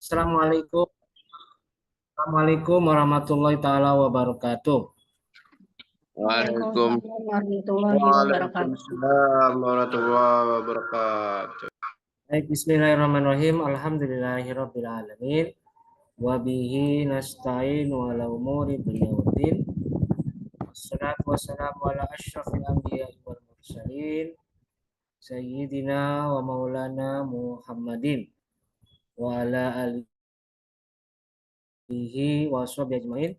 Assalamualaikum. Assalamualaikum warahmatullahi taala wabarakatuh. Waalaikum, Waalaikumsalam warahmatullahi wabarakatuh. Waalaikumsalam warahmatullahi wabarakatuh. Baik, bismillahirrahmanirrahim. Alhamdulillahirabbil alamin. Wa bihi nasta'in wa ala umuri dunya waddin. Wassalatu wassalamu ala asyrafil anbiya'i wal mursalin sayyidina wa maulana Muhammadin wa ala alihi wa sahbihi ajmain.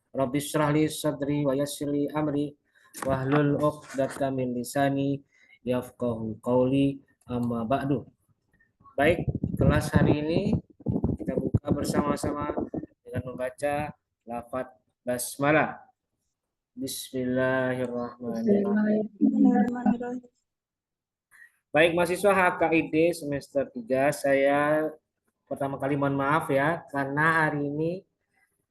Rabbi shrah li sadri wa yassir li amri wahlul 'uqdatam min lisani yafqahu qawli amma ba'du. Baik, kelas hari ini kita buka bersama-sama dengan membaca lafaz basmalah. Bismillahirrahmanirrahim. Bismillahirrahmanirrahim. Baik, mahasiswa HKID semester 3, saya pertama kali mohon maaf ya karena hari ini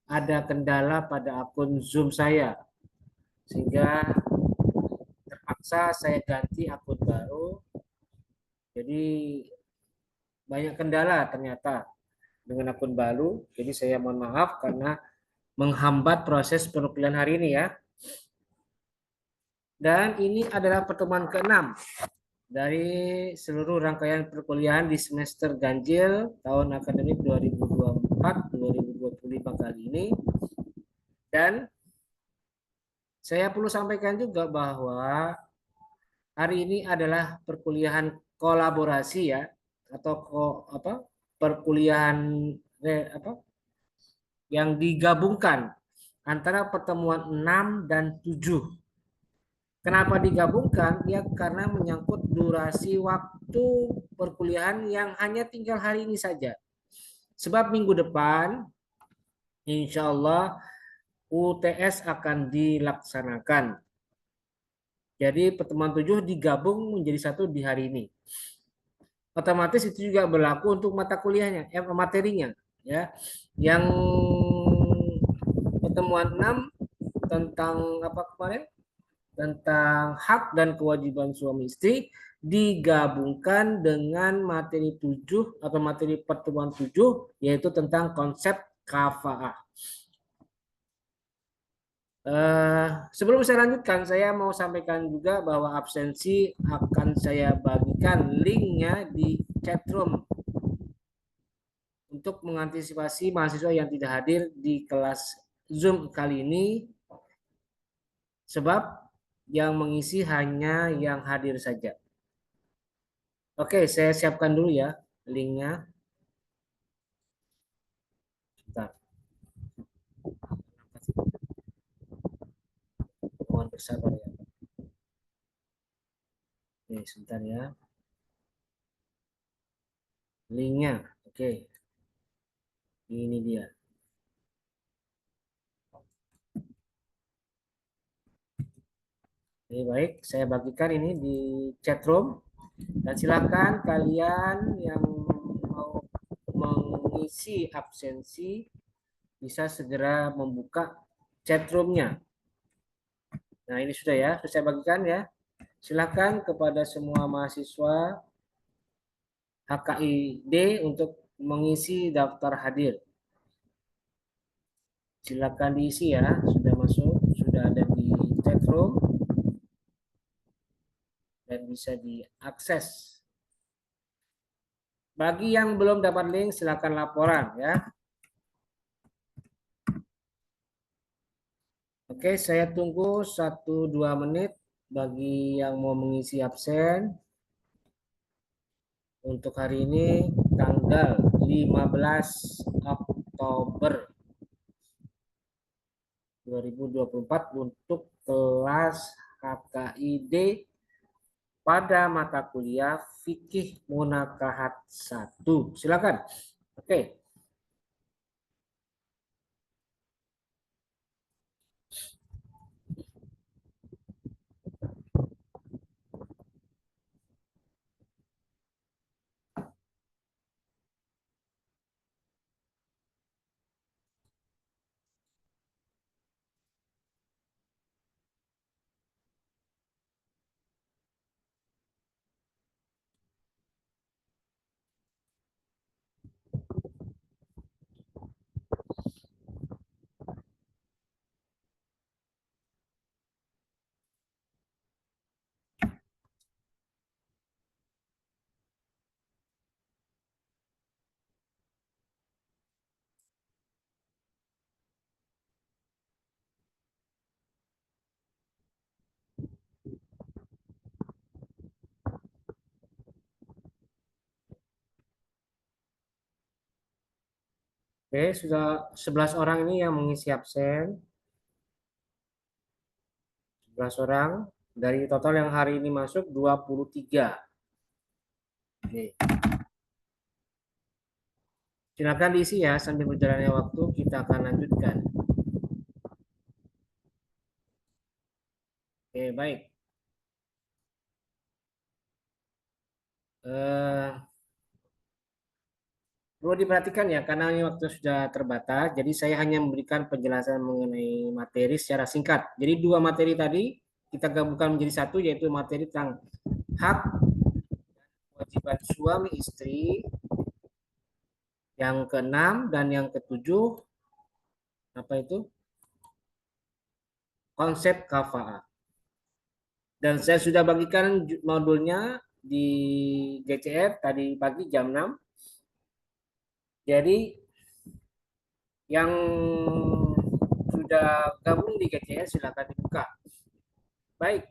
ada kendala pada akun Zoom saya sehingga terpaksa saya ganti akun baru. Jadi banyak kendala ternyata dengan akun baru. Jadi saya mohon maaf karena menghambat proses penukilan hari ini ya. Dan ini adalah pertemuan ke-6 dari seluruh rangkaian perkuliahan di semester ganjil tahun akademik 2024-2025 kali ini. Dan saya perlu sampaikan juga bahwa hari ini adalah perkuliahan kolaborasi ya, atau perkuliahan yang digabungkan antara pertemuan 6 dan 7. Kenapa digabungkan? Ya karena menyangkut durasi waktu perkuliahan yang hanya tinggal hari ini saja. Sebab minggu depan insya Allah UTS akan dilaksanakan. Jadi pertemuan 7 digabung menjadi satu di hari ini. Otomatis itu juga berlaku untuk mata kuliahnya, materinya ya. Yang pertemuan 6 tentang apa kemarin? Tentang hak dan kewajiban suami istri digabungkan dengan materi 7 atau materi pertemuan 7 yaitu tentang konsep kafaah. Sebelum saya lanjutkan, saya mau sampaikan juga bahwa absensi akan saya bagikan linknya di chatroom untuk mengantisipasi mahasiswa yang tidak hadir di kelas Zoom kali ini, sebab yang mengisi hanya yang hadir saja. Oke, saya siapkan dulu ya linknya. Bentar. Mohon bersabar ya. Oke, sebentar ya. Linknya, oke. Ini dia. Oke, baik, saya bagikan ini di chatroom. Dan silakan kalian yang mau mengisi absensi bisa segera membuka chatroomnya. Nah ini sudah ya, sudah saya bagikan ya. Silakan kepada semua mahasiswa HKID untuk mengisi daftar hadir. Silakan diisi ya, sudah masuk, sudah ada di chatroom dan bisa diakses. Bagi yang belum dapat link, silakan laporan ya. Oke, saya tunggu 1-2 menit bagi yang mau mengisi absen. Untuk hari ini tanggal 15 Oktober 2024 untuk kelas HKID pada mata kuliah Fikih Munakahat 1. Silakan. Oke. Oke, sudah 11 orang ini yang mengisi absen. 11 orang. Dari total yang hari ini masuk 23. Oke. Silakan diisi ya, sambil berjalannya waktu kita akan lanjutkan. Oke, baik. Eh, Perlu diperhatikan ya, karena ini waktu sudah terbatas, jadi saya hanya memberikan penjelasan mengenai materi secara singkat. Jadi dua materi tadi kita gabungkan menjadi satu, yaitu materi tentang hak kewajiban suami istri yang keenam dan yang ketujuh apa itu konsep kafaah. Dan saya sudah bagikan modulnya di GCR tadi pagi jam 6. Jadi yang sudah gabung di GCR silakan dibuka. Baik,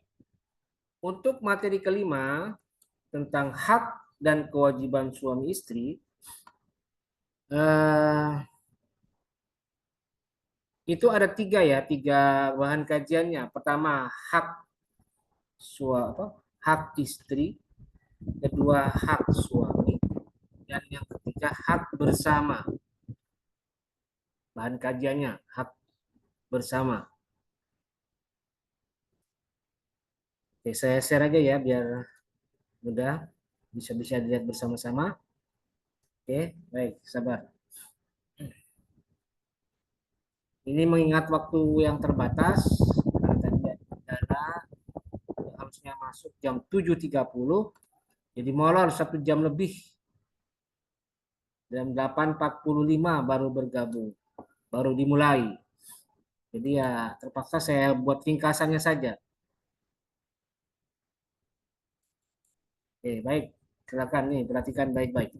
untuk materi kelima tentang hak dan kewajiban suami istri, itu ada tiga ya, tiga bahan kajiannya. Pertama hak istri, kedua hak suami, dan yang ketiga hak bersama. Bahan kajiannya hak bersama. Oke, saya share aja ya biar mudah, bisa dilihat bersama-sama. Oke, baik, sabar. Ini mengingat waktu yang terbatas, karena tadi ada harusnya masuk jam 7.30, jadi molor 1 jam lebih. Jam 8.45 baru bergabung, baru dimulai. Jadi ya terpaksa saya buat ringkasannya saja. Oke, baik. Silakan nih, perhatikan baik-baik.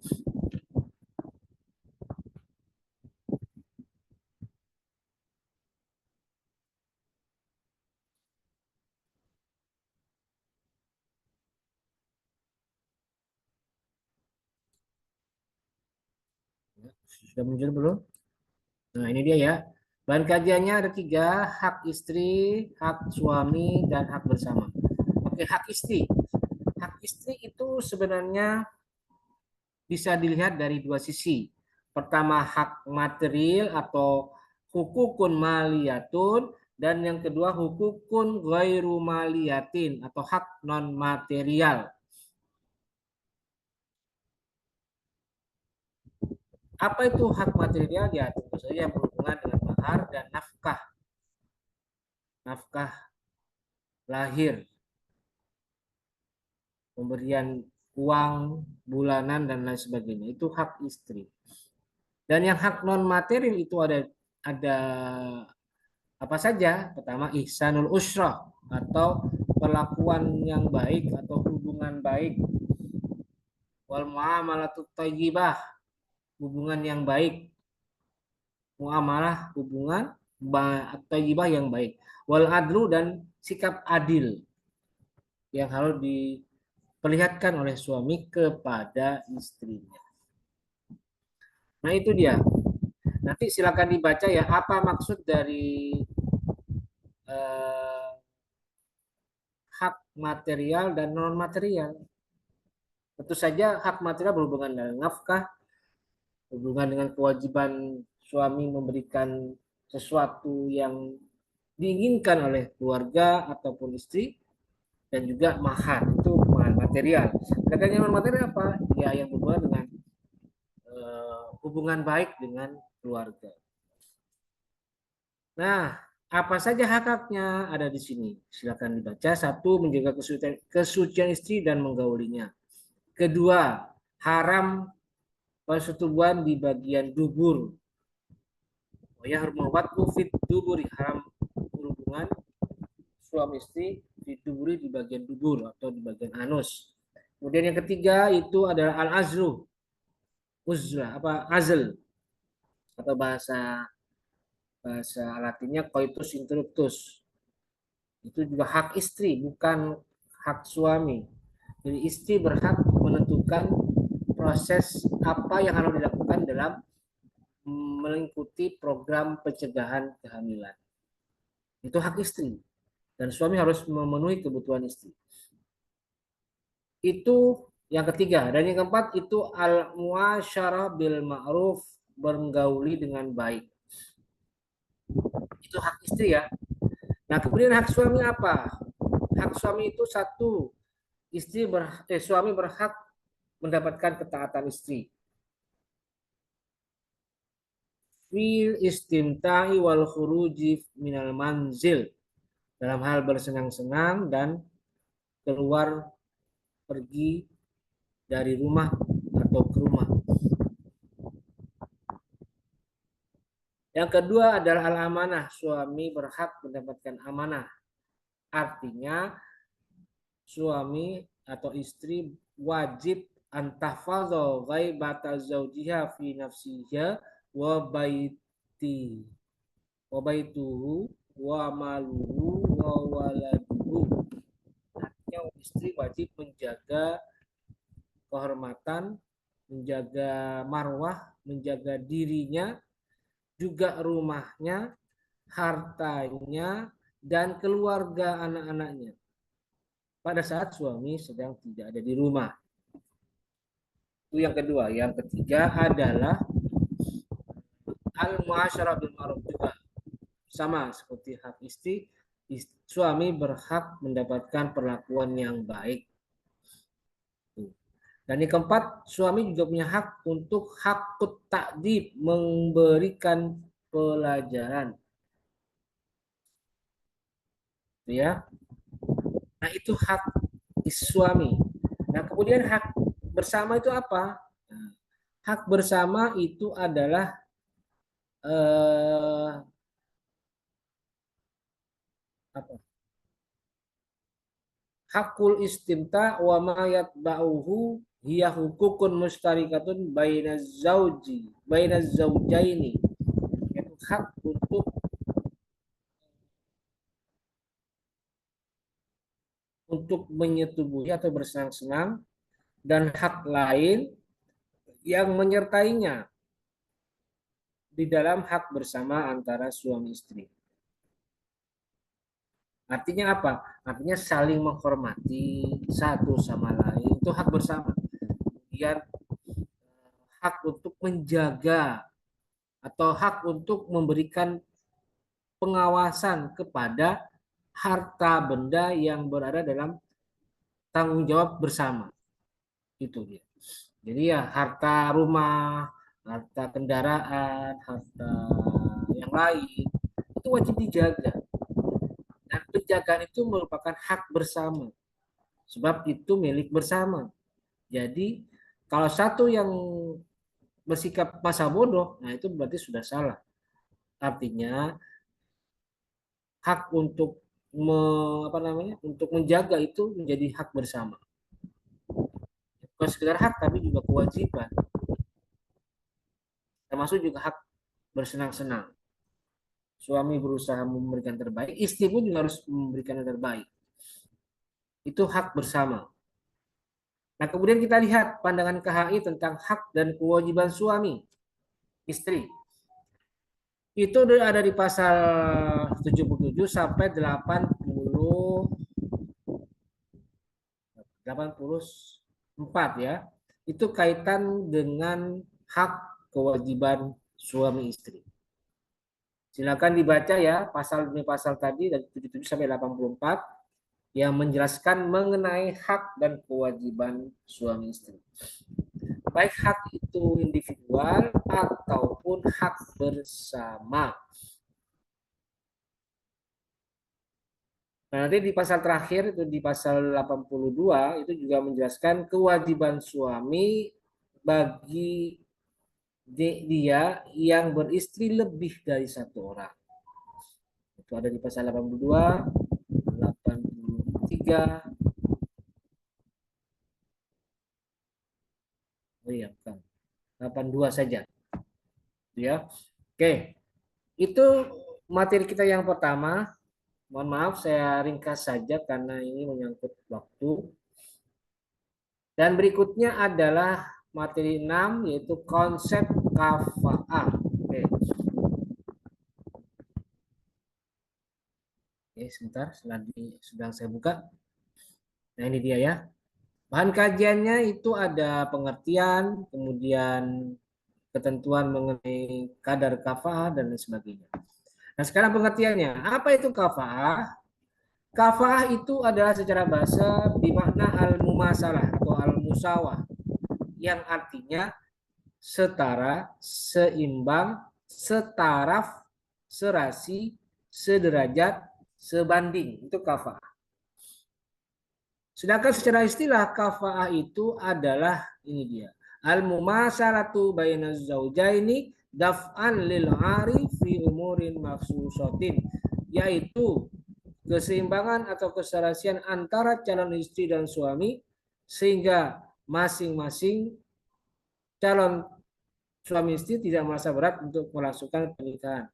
Sudah muncul belum? Nah, ini dia ya. Bahan kajiannya ada tiga, hak istri, hak suami, dan hak bersama. Oke, hak istri. Hak istri itu sebenarnya bisa dilihat dari dua sisi. Pertama, hak material atau hukukun maliyatun, dan yang kedua hukukun ghairu maliyatin atau hak non material. Apa itu hak material? Ya tentu saja yang berhubungan dengan mahar dan nafkah. Nafkah lahir, pemberian uang bulanan dan lain sebagainya. Itu hak istri. Dan yang hak non material itu ada apa saja? Pertama, ihsanul usrah atau perlakuan yang baik atau hubungan baik. Wal muamalatut thayyibah, hubungan yang baik. Muamalah, hubungan thayyibah yang baik. Wal adlu, dan sikap adil yang harus diperlihatkan oleh suami kepada istrinya. Nah, itu dia. Nanti silakan dibaca ya, apa maksud dari eh, hak material dan non material. Tentu saja hak material berhubungan dengan nafkah, hubungan dengan kewajiban suami memberikan sesuatu yang diinginkan oleh keluarga ataupun istri, dan juga mahar, itu mahar material. Sedangkan yang non material apa? Ya, yang berhubungan dengan hubungan baik dengan keluarga. Nah, apa saja hak-haknya ada di sini. Silakan dibaca. Satu, menjaga kesucian istri dan menggaulinya. Kedua, haram persetubuhan di bagian dubur. Ya, hurmawatu fit duburi, haram berhubungan suami istri di duburi, di bagian dubur atau di bagian anus. Kemudian yang ketiga itu adalah al-azlu, uzlah, azl, atau bahasa Latinnya coitus interruptus. Itu juga hak istri, bukan hak suami. Jadi istri berhak menentukan proses apa yang harus dilakukan dalam mengikuti program pencegahan kehamilan. Itu hak istri. Dan suami harus memenuhi kebutuhan istri. Itu yang ketiga. Dan yang keempat itu al-muasyarah bil ma'ruf, bergauli dengan baik. Itu hak istri ya. Nah, kemudian hak suami apa? Hak suami itu satu, suami berhak mendapatkan ketaatan istri. Fil istimta'i wal khuruji minal manzil, dalam hal bersenang-senang dan keluar pergi dari rumah atau ke rumah. Yang kedua adalah al-amanah, suami berhak mendapatkan amanah. Artinya suami atau istri wajib antahfadha ghaibata zaujiha fi nafsiha wa baituhu wa maluhu wa waladuhu. Artinya istri wajib menjaga kehormatan, menjaga marwah, menjaga dirinya, juga rumahnya, hartanya, dan keluarga anak-anaknya pada saat suami sedang tidak ada di rumah. Itu yang kedua. Yang ketiga adalah al-muasyarah bil ma'ruf, juga sama seperti hak istri, suami berhak mendapatkan perlakuan yang baik. Dan yang keempat, suami juga punya hak untuk hakut ta'dib, memberikan pelajaran. Ya. Nah, itu hak suami. Nah, kemudian hak bersama itu apa? Nah, hak bersama itu adalah apa? Hakul istimta wa ma yatba'uhu hiya hukukun mustarikatun bainaz zaujaini. Itu hak untuk menyetubuhi atau bersenang-senang, dan hak lain yang menyertainya di dalam hak bersama antara suami istri. Artinya apa? Artinya saling menghormati satu sama lain, itu hak bersama. Kemudian hak untuk menjaga atau hak untuk memberikan pengawasan kepada harta benda yang berada dalam tanggung jawab bersama. Itu dia. Jadi ya harta rumah, harta kendaraan, harta yang lain itu wajib dijaga. Dan penjagaan itu merupakan hak bersama. Sebab itu milik bersama. Jadi kalau satu yang bersikap masa bodoh, nah itu berarti sudah salah. Artinya hak untuk untuk menjaga itu menjadi hak bersama. Bukan sekedar hak tapi juga kewajiban. Termasuk juga hak bersenang-senang. Suami berusaha memberikan terbaik, istri pun juga harus memberikan yang terbaik. Itu hak bersama. Nah, kemudian kita lihat pandangan KHI tentang hak dan kewajiban suami istri. Itu ada di pasal 77 sampai 84 ya. Itu kaitan dengan hak kewajiban suami istri. Silakan dibaca ya pasal tadi dari 77 sampai 84 yang menjelaskan mengenai hak dan kewajiban suami istri. Baik hak itu individual ataupun hak bersama. Nah, nanti di pasal terakhir itu di pasal 82 itu juga menjelaskan kewajiban suami bagi dia yang beristri lebih dari satu orang. Itu ada di pasal 82, 83. Oh iya, bukan. 82 saja. Ya. Oke. Itu materi kita yang pertama. Mohon maaf saya ringkas saja karena ini menyangkut waktu. Dan berikutnya adalah materi 6 yaitu konsep kafa'ah. Oke. Oke, sebentar, sedang saya buka. Nah, ini dia ya. Bahan kajiannya itu ada pengertian, kemudian ketentuan mengenai kadar kafa'ah dan lain sebagainya. Nah, sekarang pengertiannya. Apa itu kafa'ah? Kafa'ah itu adalah secara bahasa bermakna al-mumasalah atau al-musawah, yang artinya setara, seimbang, setaraf, serasi, sederajat, sebanding. Itu kafa'ah. Sedangkan secara istilah kafa'ah itu adalah ini dia. Al-mumasalatu bainaz zaujaini daf'an lil 'ari fi umurin makhsusatin, yaitu keseimbangan atau keserasian antara calon istri dan suami sehingga masing-masing calon suami istri tidak merasa berat untuk melangsungkan pernikahan.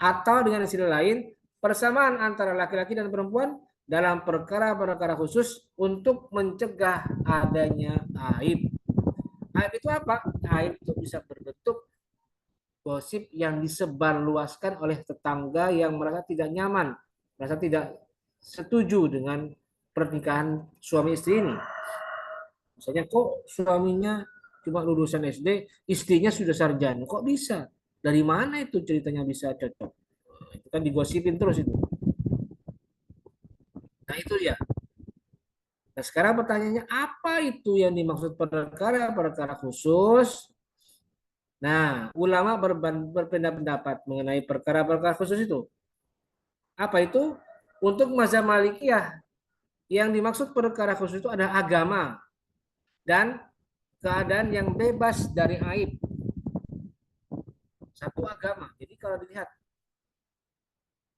Atau dengan istilah lain, persamaan antara laki-laki dan perempuan dalam perkara-perkara khusus untuk mencegah adanya aib. Aib itu apa? Aib itu bisa berbentuk gosip yang disebarluaskan oleh tetangga yang merasa tidak nyaman, merasa tidak setuju dengan pernikahan suami istri ini. Misalnya, kok suaminya cuma lulusan SD, istrinya sudah sarjana, kok bisa? Dari mana itu ceritanya bisa cocok? Itu kan digosipin terus itu. Nah, itu dia. Nah, sekarang pertanyaannya, apa itu yang dimaksud perkara-perkara khusus? Nah, ulama berpendapat mengenai perkara-perkara khusus itu. Apa itu? Untuk mazhab Malikiyah, yang dimaksud perkara khusus itu adalah agama dan keadaan yang bebas dari aib. Satu agama. Jadi kalau dilihat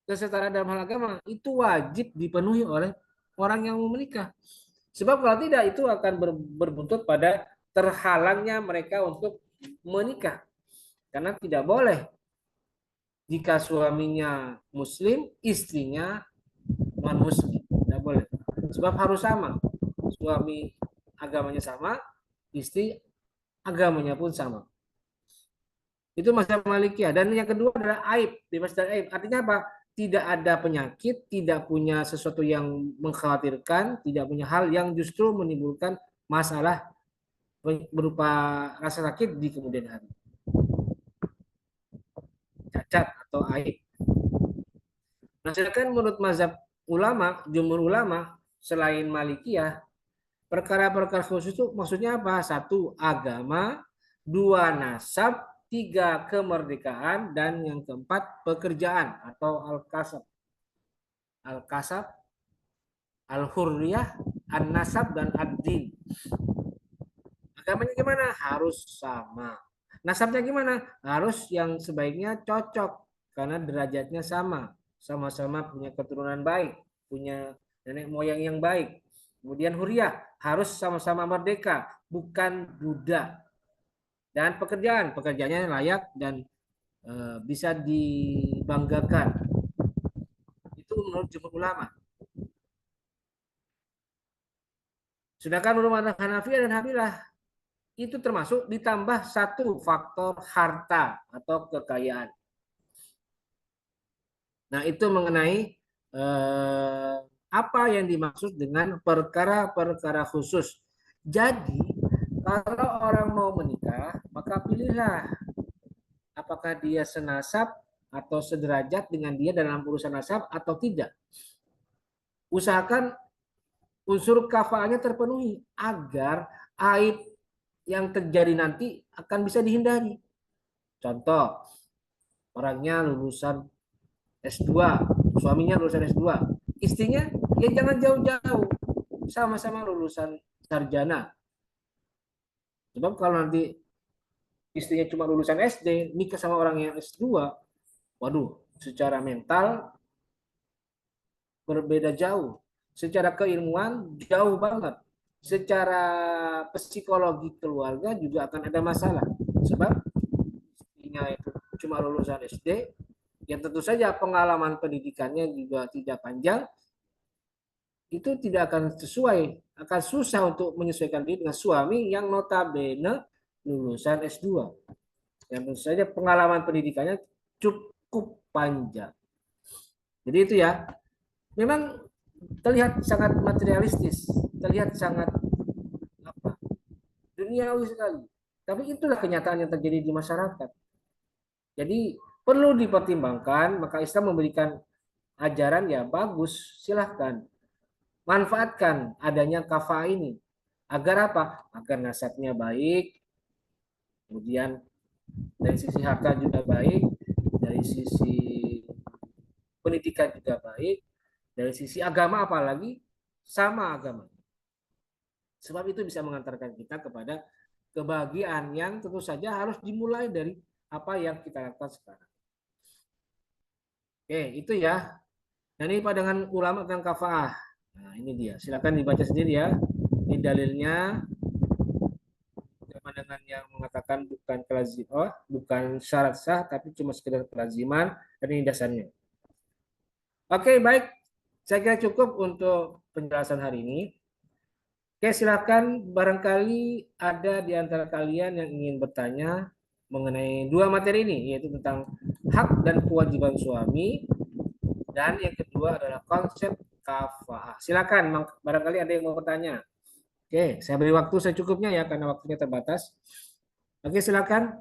kesetaraan dalam hal agama itu wajib dipenuhi oleh orang yang mau menikah. Sebab kalau tidak itu akan berbuntut pada terhalangnya mereka untuk menikah. Karena tidak boleh jika suaminya muslim, istrinya non muslim. Tidak boleh. Sebab harus sama. Suami agamanya sama, istri agamanya pun sama. Itu mazhab Malikiyah. Dan yang kedua adalah aib, bebas dari aib. Artinya apa? Tidak ada penyakit, tidak punya sesuatu yang mengkhawatirkan, tidak punya hal yang justru menimbulkan masalah berupa rasa sakit di kemudian hari. Cacat atau aib. Nah, sedangkan menurut mazhab ulama, jumhur ulama, selain Malikiyah, perkara-perkara khusus itu maksudnya apa? Satu, agama. Dua, nasab. Tiga, kemerdekaan. Dan yang keempat, pekerjaan atau al-kasab. Al-kasab, al-hurriyah, an-nasab, dan ad-din. Agamanya gimana? Harus sama. Nasabnya gimana? Harus yang sebaiknya cocok. Karena derajatnya sama. Sama-sama punya keturunan baik. Punya nenek moyang yang baik. Kemudian hurriyah. Harus sama-sama merdeka. Bukan budak. Dan pekerjaannya layak dan bisa dibanggakan. Itu menurut jumhur ulama. Sedangkan menurut Hanafiyah dan Hanabilah itu termasuk ditambah satu faktor harta atau kekayaan. Nah, itu mengenai apa yang dimaksud dengan perkara-perkara khusus. Jadi, kalau orang mau menikah, maka pilihlah apakah dia senasab atau sederajat dengan dia dalam urusan nasab atau tidak. Usahakan unsur kafaahnya terpenuhi agar aib yang terjadi nanti akan bisa dihindari. Contoh, orangnya lulusan S2, suaminya lulusan S2, istrinya ya jangan jauh-jauh, sama-sama lulusan sarjana. Sebab kalau nanti istrinya cuma lulusan SD, nikah sama orang yang S2, waduh, secara mental berbeda jauh. Secara keilmuan jauh banget. Secara psikologi keluarga juga akan ada masalah. Sebab istrinya itu cuma lulusan SD, yang tentu saja pengalaman pendidikannya juga tidak panjang, itu tidak akan sesuai, akan susah untuk menyesuaikan diri dengan suami yang notabene lulusan S2. yang tentu saja pengalaman pendidikannya cukup panjang. Jadi itu ya, memang terlihat sangat materialistis, terlihat sangat apa, duniawi sekali. Tapi itulah kenyataan yang terjadi di masyarakat. Jadi perlu dipertimbangkan, maka Islam memberikan ajaran ya bagus, silahkan. Manfaatkan adanya kafah ini. Agar apa? Agar nasabnya baik, kemudian dari sisi harta juga baik, dari sisi pendidikan juga baik, dari sisi agama apalagi sama agama. Sebab itu bisa mengantarkan kita kepada kebahagiaan yang tentu saja harus dimulai dari apa yang kita lakukan sekarang. Oke, itu ya. Nah, ini pandangan ulama tentang kafaah. Nah, ini dia. Silakan dibaca sendiri ya. Ini dalilnya. Pandangan yang mengatakan bukan kelaziman, bukan syarat sah, tapi cuma sekedar kelaziman, dan ini dasarnya. Oke, baik. Saya kira cukup untuk penjelasan hari ini. Oke, silakan barangkali ada di antara kalian yang ingin bertanya mengenai dua materi ini, yaitu tentang hak dan kewajiban suami, dan yang kedua adalah konsep kafaah. Silakan, barangkali ada yang mau bertanya. Oke, saya beri waktu secukupnya ya, karena waktunya terbatas. Oke, silakan.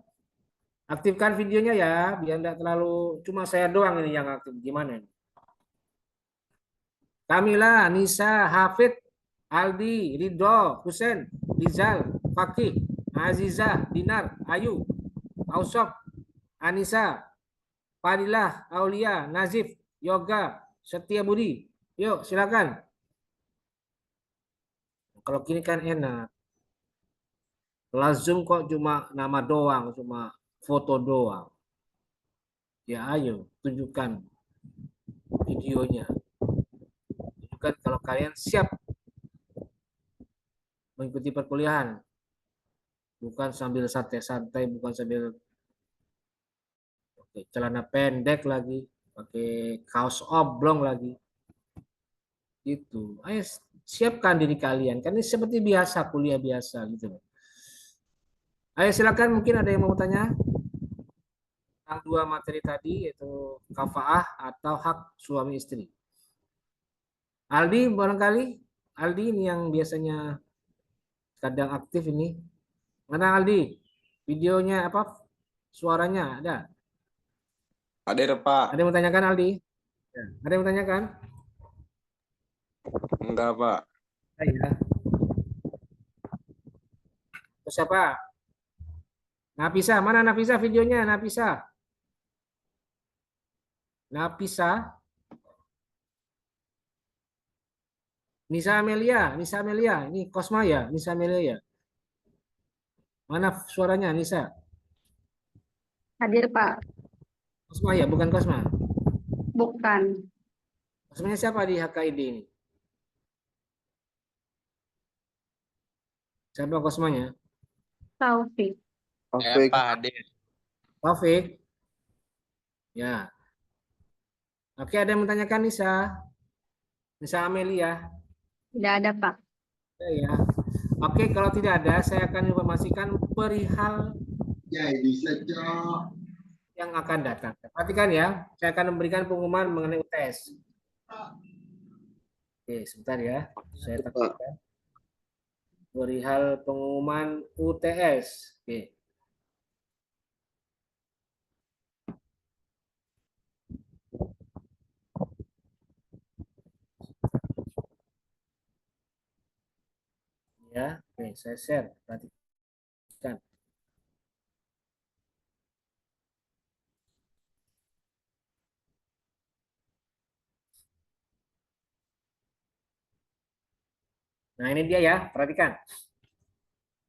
Aktifkan videonya ya, biar tidak terlalu, cuma saya doang ini yang aktif. Gimana ini? Kamila, Nisa, Hafid, Aldi, Ridho, Husen, Rizal, Fakih, Azizah, Dinar, Ayu, Ausof, Anissa, Fadilah, Aulia, Nazif, Yoga, Setia Budi. Yuk, silakan. Kalau gini kan enak. Kelas Zoom kok cuma nama doang, cuma foto doang. Ya ayo, tunjukkan videonya. Tunjukkan kalau kalian siap mengikuti perkuliahan. Bukan sambil santai-santai, bukan sambil pakai celana pendek lagi, pakai kaos oblong lagi. Itu. Ayo siapkan diri kalian. Kan ini seperti biasa, kuliah biasa gitu. Ayo silakan, mungkin ada yang mau tanya tentang dua materi tadi, yaitu kafaah atau hak suami istri. Aldi barangkali, Aldi ini yang biasanya kadang aktif ini. Mana Aldi? Videonya apa? Suaranya ada? Ada Pak. Ada yang mau tanyakan Aldi? Ya. Ada yang mau tanyakan? Enggak Pak. Ya. Terus siapa? Nafisa, mana Nafisa videonya? Nafisa. Nafisa. Nisa Amelia, Nisa Amelia. Ini Kosma ya? Nisa Amelia ya? Mana suaranya Nisa? Hadir, Pak. Kosma ya, bukan Kosma. Bukan. Kosmanya siapa di HKID ini? Siapa Kosmanya? Taufik. Taufik. Pak hadir. Taufik. Ya. Oke, ada yang menanyakan Nisa? Nisa Amelia? Tidak ada, Pak. Ya. Oke, kalau tidak ada, saya akan informasikan perihal yang akan datang. Perhatikan ya, saya akan memberikan pengumuman mengenai UTS. Oke, sebentar ya, saya tekankan. Perihal pengumuman UTS. Oke. Ya, oke, saya share. Perhatikan. Nah, ini dia ya, perhatikan.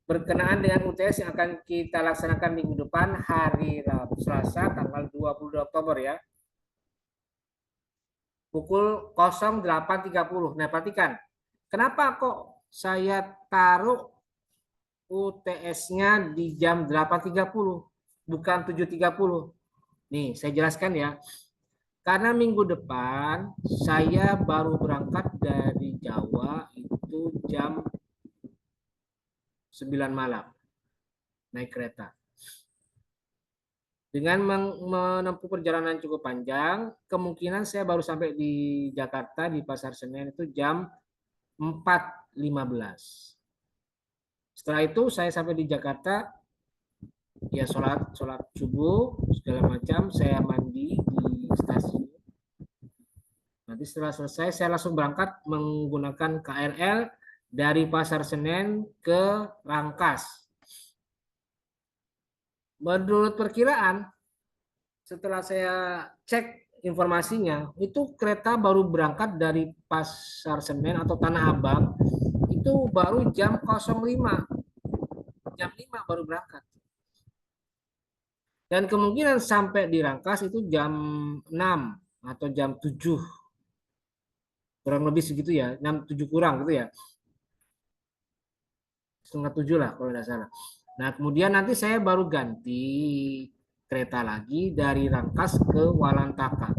Berkenaan dengan UTS yang akan kita laksanakan minggu depan, hari Rabu Selasa, tanggal 22 Oktober ya. Pukul 08.30. Nah, perhatikan. Kenapa kok saya taruh UTS-nya di jam 8.30, bukan 7.30? Nih, saya jelaskan ya. Karena minggu depan saya baru berangkat dari Jawa itu jam 9 malam naik kereta. Dengan menempuh perjalanan cukup panjang, kemungkinan saya baru sampai di Jakarta di Pasar Senen itu jam 4.15. Setelah itu saya sampai di Jakarta, ya sholat subuh segala macam, saya mandi di stasiun. Nanti setelah selesai saya langsung berangkat menggunakan KRL dari Pasar Senen ke Rangkas. Menurut perkiraan, setelah saya cek informasinya, itu kereta baru berangkat dari Pasar Senen atau Tanah Abang, itu baru jam 05. Jam 5 baru berangkat. Dan kemungkinan sampai di Rangkas itu jam 6 atau jam 7. Kurang lebih segitu ya, 6, 7 kurang gitu ya. Setengah 7 lah kalau tidak salah. Nah, kemudian nanti saya baru ganti kereta lagi dari Rangkas ke Walantaka.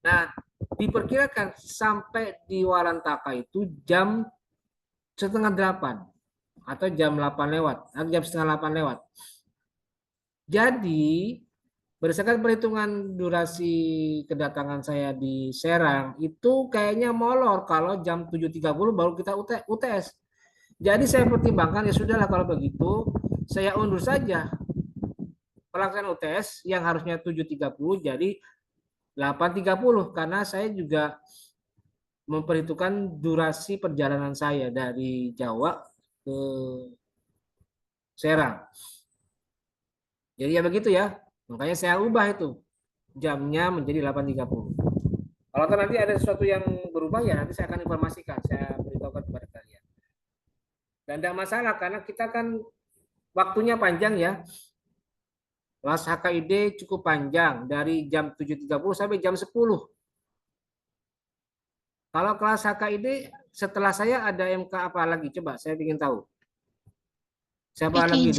Nah, diperkirakan sampai di Walantaka itu jam setengah 8 atau jam 8 lewat, atau jam setengah 8 lewat. Jadi, berdasarkan perhitungan durasi kedatangan saya di Serang, itu kayaknya molor kalau jam 7.30 baru kita UTS. Jadi saya pertimbangkan, ya sudahlah kalau begitu, saya undur saja pelaksanaan UTS yang harusnya 7.30 jadi 8.30, karena saya juga memperhitungkan durasi perjalanan saya dari Jawa ke Serang. Jadi ya begitu ya. Makanya saya ubah itu jamnya menjadi 8.30. Kalau nanti ada sesuatu yang berubah ya nanti saya akan informasikan, saya beritahukan kepada kalian. Dan tidak masalah karena kita kan waktunya panjang ya. Kelas HKID cukup panjang dari jam 7.30 sampai jam 10. Kalau kelas HKID setelah saya ada MK apa lagi? Coba saya ingin tahu. Siapa lagi?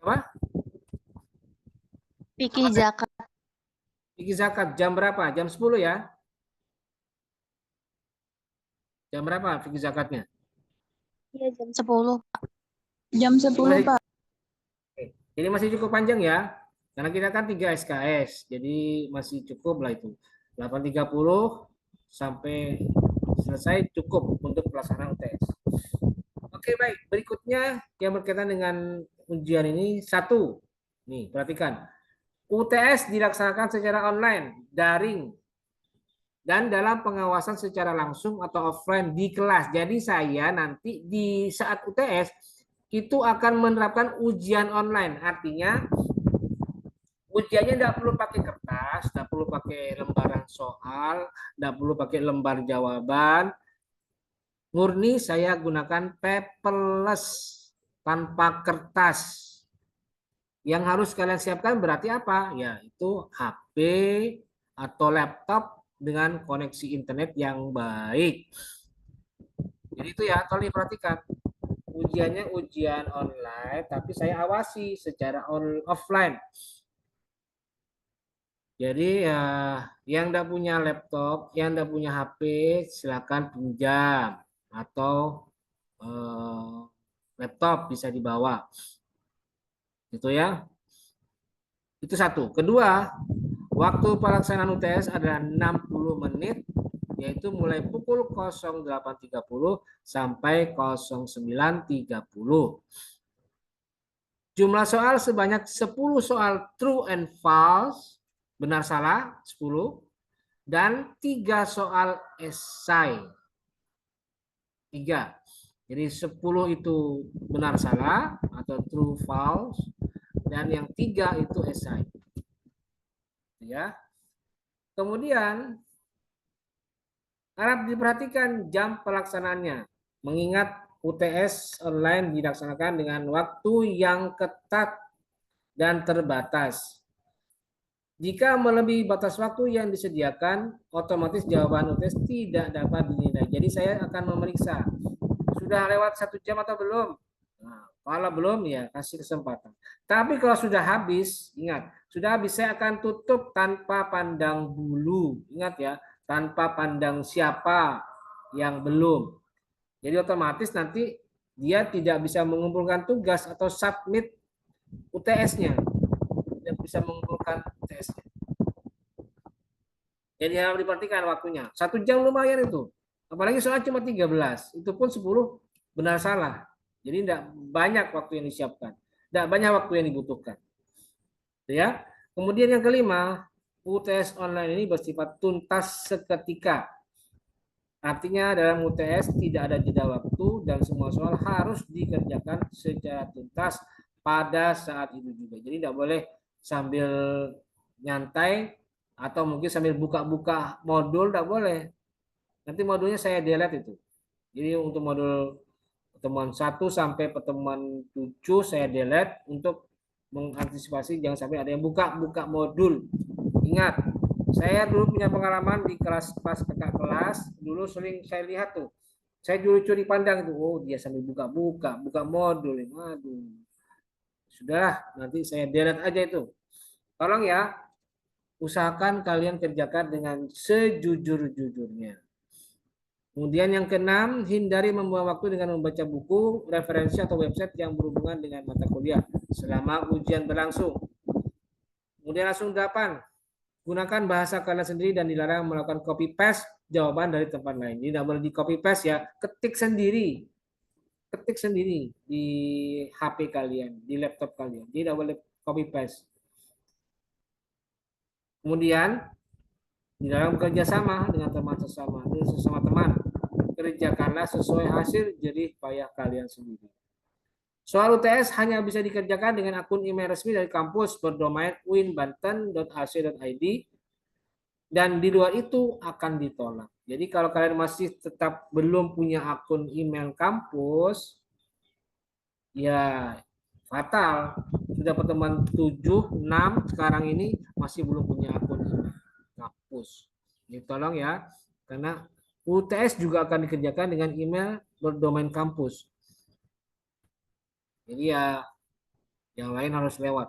Apa? Fikih zakat. Fikih zakat jam berapa? Jam 10 ya? Jam berapa fikih zakatnya? Iya, jam 10. Jam 10, Pak. Jadi masih cukup panjang ya. Karena kita kan 3 SKS. Jadi masih cukup lah itu. 8.30 sampai selesai cukup untuk pelaksanaan UTS. Oke, baik. Berikutnya yang berkaitan dengan ujian ini satu. Nih, perhatikan. UTS dilaksanakan secara online, daring, dan dalam pengawasan secara langsung atau offline di kelas. Jadi saya nanti di saat UTS itu akan menerapkan ujian online. Artinya ujiannya tidak perlu pakai kertas, tidak perlu pakai lembaran soal, tidak perlu pakai lembar jawaban. Murni saya gunakan paperless tanpa kertas. Yang harus kalian siapkan berarti apa? Ya, itu HP atau laptop dengan koneksi internet yang baik. Jadi itu ya, tolong diperhatikan. Ujiannya ujian online, tapi saya awasi secara offline. Jadi ya, yang tidak punya laptop, yang tidak punya HP, silakan pinjam atau laptop bisa dibawa. Itu ya. Itu satu. Kedua, waktu pelaksanaan UTS adalah 60 menit, yaitu mulai pukul 08.30 sampai 09.30. Jumlah soal sebanyak 10 soal true and false, benar salah 10, dan 3 soal esai. 3. Jadi 10 itu benar salah atau true false, dan yang 3 itu esai. Ya. Kemudian harap diperhatikan jam pelaksanaannya, mengingat UTS online dilaksanakan dengan waktu yang ketat dan terbatas. Jika melebihi batas waktu yang disediakan, otomatis jawaban UTS tidak dapat dinilai. Jadi saya akan memeriksa, sudah lewat 1 jam atau belum? Nah, kalau belum ya kasih kesempatan. Tapi kalau sudah habis, ingat, sudah habis saya akan tutup tanpa pandang bulu. Ingat ya, tanpa pandang siapa yang belum. Jadi otomatis nanti dia tidak bisa mengumpulkan tugas atau submit UTS-nya. bisa mengumpulkan UTS-nya. Jadi harus diperhatikan waktunya. 1 jam lumayan itu. Apalagi soal cuma 13. Itu pun 10 benar salah. Jadi tidak banyak waktu yang disiapkan. Tidak banyak waktu yang dibutuhkan. Ya. Kemudian yang kelima, UTS online ini bersifat tuntas seketika. Artinya dalam UTS tidak ada jeda waktu dan semua soal harus dikerjakan secara tuntas pada saat itu juga. Jadi tidak boleh sambil nyantai atau mungkin sambil buka-buka modul, tidak boleh. Nanti modulnya saya delete itu. Jadi untuk modul pertemuan 1 sampai pertemuan 7 saya delete untuk mengantisipasi jangan sampai ada yang buka-buka modul. Ingat, saya dulu punya pengalaman di kelas pas kakak kelas, dulu sering saya lihat tuh. Saya dulu curi pandang itu, oh dia sambil buka-buka, buka modul. Aduh. Sudahlah, nanti saya delete aja itu. Tolong ya, usahakan kalian kerjakan dengan sejujur-jujurnya. Kemudian yang keenam, hindari membuang waktu dengan membaca buku, referensi atau website yang berhubungan dengan mata kuliah selama ujian berlangsung. Kemudian langsung 8, gunakan bahasa kalian sendiri dan dilarang melakukan copy paste jawaban dari tempat lain. Jadi tidak boleh di copy paste ya, ketik sendiri di HP kalian, di laptop kalian. Jadi tidak boleh copy paste. Kemudian di dalam bekerja sama dengan teman sesama teman, kerjakanlah sesuai hasil jerih payah kalian sendiri. Soal UTS hanya bisa dikerjakan dengan akun email resmi dari kampus berdomain uinbanten.ac.id dan di luar itu akan ditolak. Jadi kalau kalian masih tetap belum punya akun email kampus, ya fatal. Sudah pertemuan 7, 6, sekarang ini masih belum punya akun email kampus. Ini tolong ya, karena UTS juga akan dikerjakan dengan email berdomain kampus. Jadi ya yang lain harus lewat.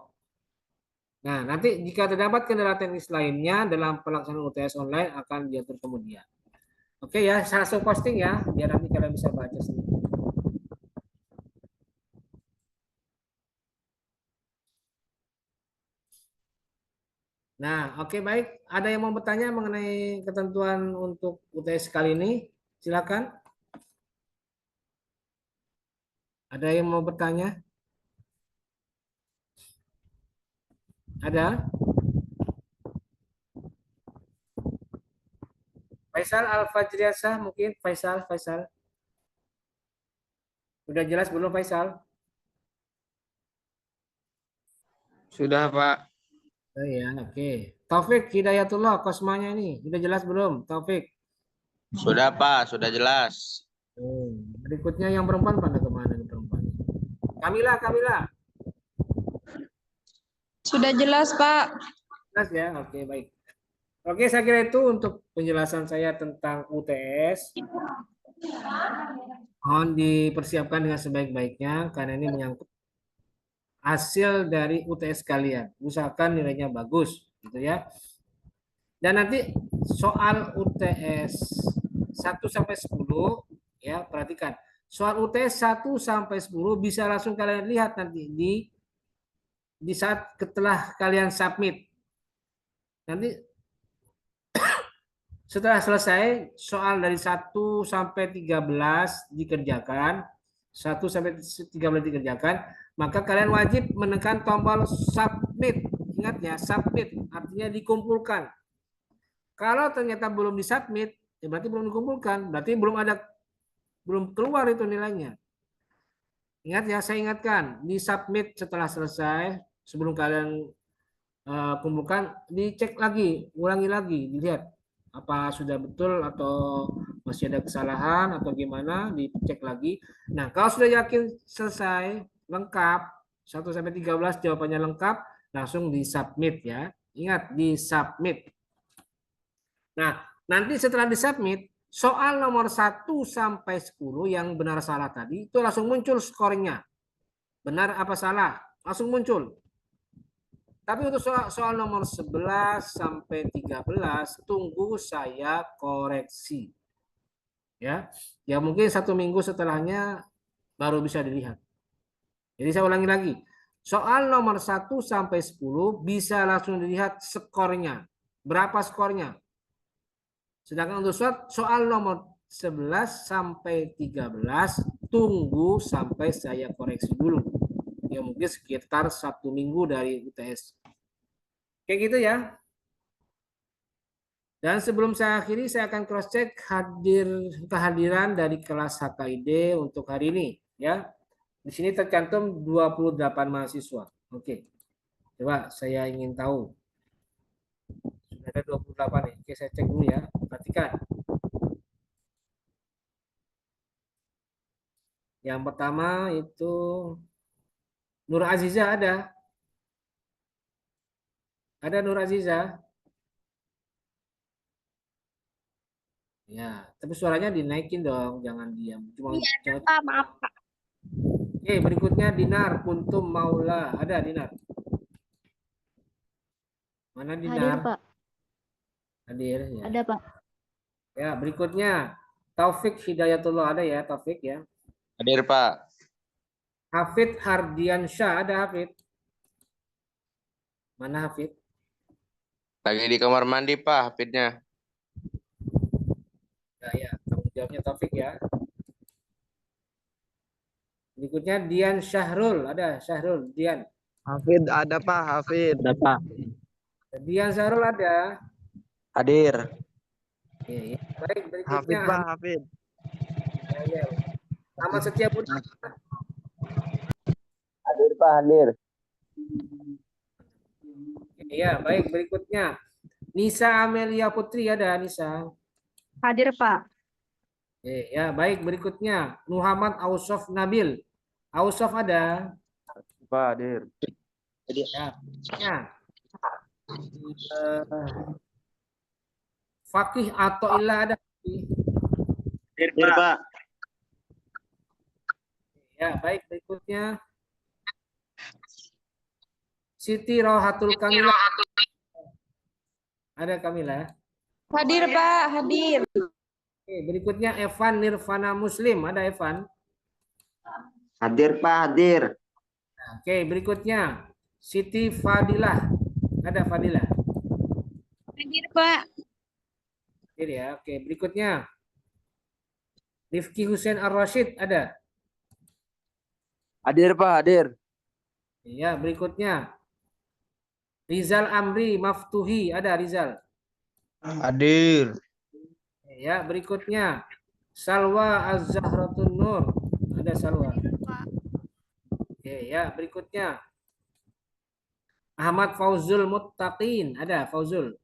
Nah, nanti jika terdapat kendala teknis lainnya dalam pelaksanaan UTS online akan diatur kemudian. Oke ya, saya langsung posting ya, biar nanti kalian bisa baca sendiri. Nah, oke baik. Ada yang mau bertanya mengenai ketentuan untuk UTS kali ini? Silakan. Ada yang mau bertanya? Ada? Faisal Al-Fajriasah mungkin Faisal. Sudah jelas belum Faisal? Sudah, Pak. Oh ya, oke. Taufik Hidayatullah Kosmanya ini sudah jelas belum? Taufik. Sudah Pak, sudah jelas. Berikutnya yang perempuan pada kemana nih perempuan? Kamila. Sudah jelas, Pak. Jelas ya, oke baik. Oke, saya kira itu untuk penjelasan saya tentang UTS. Mohon dipersiapkan dengan sebaik-baiknya karena ini menyangkut hasil dari UTS kalian. Usahakan nilainya bagus, gitu ya. Dan nanti soal UTS 1 sampai 10 ya, perhatikan. Soal UTS 1 sampai 10 bisa langsung kalian lihat nanti di saat setelah kalian submit. Nanti setelah selesai soal dari 1 sampai 13 dikerjakan, 1 sampai 13 dikerjakan, maka kalian wajib menekan tombol submit. Ingat ya, submit artinya dikumpulkan. Kalau ternyata belum disubmit, ya berarti belum dikumpulkan, berarti belum keluar itu nilainya. Ingat ya, saya ingatkan, disubmit setelah selesai, sebelum kalian kumpulkan, dicek lagi, ulangi lagi, dilihat apa sudah betul atau masih ada kesalahan atau gimana, dicek lagi. Nah, kalau sudah yakin selesai, lengkap, 1 sampai 13 jawabannya lengkap, langsung disubmit ya. Ingat, disubmit. Nah, nanti setelah disubmit, soal nomor 1 sampai 10 yang benar salah tadi, itu langsung muncul skornya. Benar apa salah? Langsung muncul. Tapi untuk soal nomor 11 sampai 13, tunggu saya koreksi. Ya mungkin 1 minggu setelahnya baru bisa dilihat. Jadi saya ulangi lagi. Soal nomor 1 sampai 10 bisa langsung dilihat skornya. Berapa skornya? Sedangkan untuk soal nomor 11 sampai 13 tunggu sampai saya koreksi dulu. Ya mungkin sekitar 1 minggu dari UTS. Kayak gitu ya. Dan sebelum saya akhiri, saya akan cross check kehadiran dari kelas HKID untuk hari ini, ya. Di sini tercantum 28 mahasiswa. Oke. Coba saya ingin tahu. Sudah ada 28 nih. Oke, saya cek dulu ya. Perhatikan. Yang pertama itu Nur Aziza ada. Ada Nur Aziza? Ya, tapi suaranya dinaikin dong, jangan diam. Cuma jangan. Pak, maaf Pak. Oke, berikutnya Dinar Kuntum Maula. Ada Dinar? Mana Hadir Dinar? Pak. Hadir ya. Ada Pak. Ya, berikutnya Taufik Hidayatullah ada ya, Taufik ya. Hadir, Pak. Hafid Hardiansyah ada Hafid? Mana Hafid? Lagi di kamar mandi, Pak, Hafidnya. Ya, tanggung jawabnya Taufik ya. Berikutnya Dian Syahrul, ada Syahrul, Dian. Hafid ada Pak, Hafid. Ada Pak. Dian Syahrul ada. Hadir. Oke, ya. Baik, Hafid berikutnya Pak, Hafid. Ya. Ahmad Setiabudi. Hadir Pak, hadir. Ya, baik, berikutnya Nisa Amelia Putri ada Nisa. Hadir, Pak. Oke, ya, baik, berikutnya Muhammad Ausof Nabil. Ausof ada. Pak, hadir. Ya. Ya. Fakih atau Ilah ada. Hadir Pak. Ya, baik, berikutnya Siti Rohatul Kamila. Ada Kamila. Hadir, Pak. Hadir. Oke, berikutnya Evan Nirvana Muslim. Ada Evan. Hadir Pak, hadir. Oke, berikutnya Siti Fadilah. Ada Fadilah. Hadir, Pak. Hadir ya. Oke, berikutnya Rifki Hussein Ar-Rashid ada. Hadir Pak, hadir. Ya, berikutnya Rizal Amri Maftuhi ada Rizal. Hadir. Ya, berikutnya Salwa Az-Zahratun Nur ada Salwa. Oke, ya, berikutnya Ahmad Fauzul Muttaqin ada Fauzul.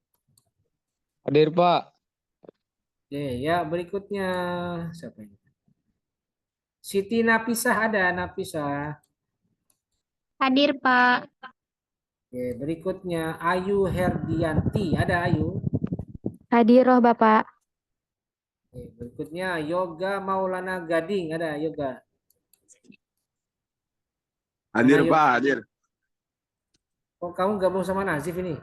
Hadir Pak. Oke, ya, berikutnya siapa ini? Siti Napisah ada Napisah. Hadir Pak. Oke, berikutnya Ayu Herdianti ada Ayu. Hadir roh Bapak. Oke, berikutnya Yoga Maulana Gading ada Yoga. Hadir Ayo. Pak, hadir. Oh, kamu gabung sama Nazif ini?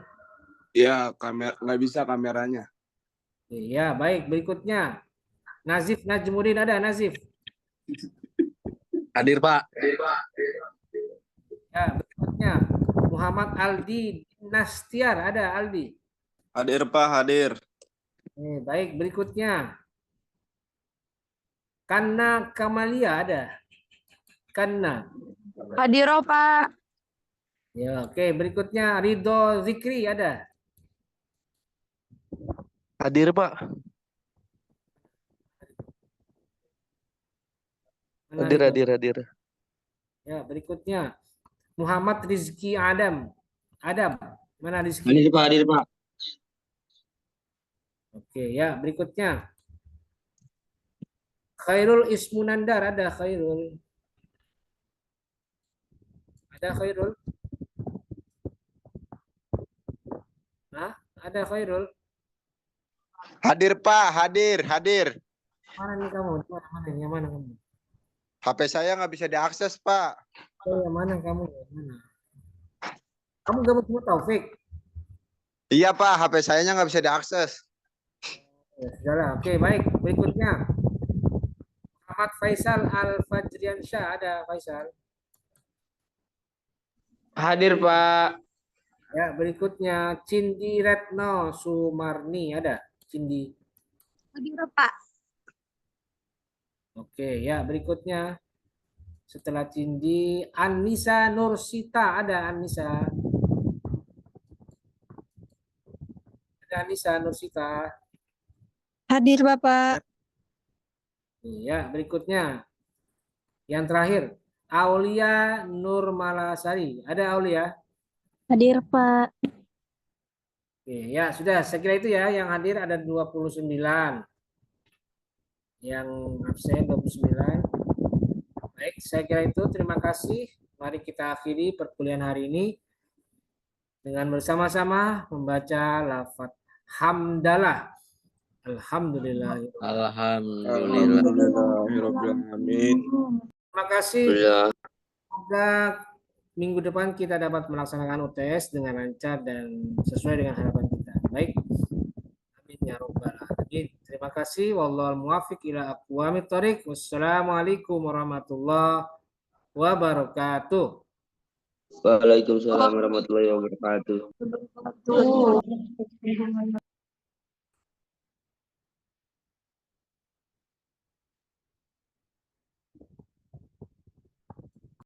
Ya, nggak bisa kameranya. Iya, baik. Berikutnya Nazif Najmuddin ada Nazif. Hadir Pak. Ya, berikutnya Muhammad Aldi Nastiar ada Aldi. Hadir Pak, hadir. Baik, berikutnya Kanna Kamalia ada. Kanna. Hadir, roh, Pak. Ya, oke. Berikutnya Ridho Zikri ada. Hadir Pak. Mana Hadir, Ridho? hadir, hadir. Ya, berikutnya Muhammad Rizki Adam. Adam. Mana Rizki? Hadir Pak, hadir Pak. Oke, ya. Berikutnya Khairul Ismunandar ada Khairul. Ada Khairul? Hah? Ada Khairul? Hadir, Pak. Hadir, hadir. Mana nih kamu? Yang mana kamu? HP saya nggak bisa diakses, Pak. Oh, yang mana kamu? Yang mana? Kamu gabung sama Taufik? Iya, Pak. HP saya nggak bisa diakses. Ya, sudahlah. Oke, baik. Berikutnya Muhammad Faisal Al-Fajriansyah ada Faisal. Hadir, Pak. Ya, berikutnya Cindi Retno Sumarni, ada Cindi. Hadir Pak. Oke, ya berikutnya setelah Cindi Anissa Nursita, ada Anissa. Ada Anissa Nursita. Hadir Bapak. Ya, berikutnya yang terakhir Aulia Nurmalasari, ada Aulia? Hadir, Pak. Oke, ya sudah, saya kira itu ya, yang hadir ada 29. Yang absen 29. Baik, saya kira itu. Terima kasih. Mari kita akhiri perkuliahan hari ini dengan bersama-sama membaca lafaz hamdalah. Alhamdulillah. Alhamdulillah. Alhamdulillahirobbilalamin. Terima kasih. Semoga minggu depan kita dapat melaksanakan UTS dengan lancar dan sesuai dengan harapan kita. Baik. Amin ya rabbal alamin. Terima kasih. Wallahul muwaffiq ila aqwamit thoriq. Wassalamualaikum warahmatullahi wabarakatuh. Waalaikumsalam warahmatullahi wabarakatuh.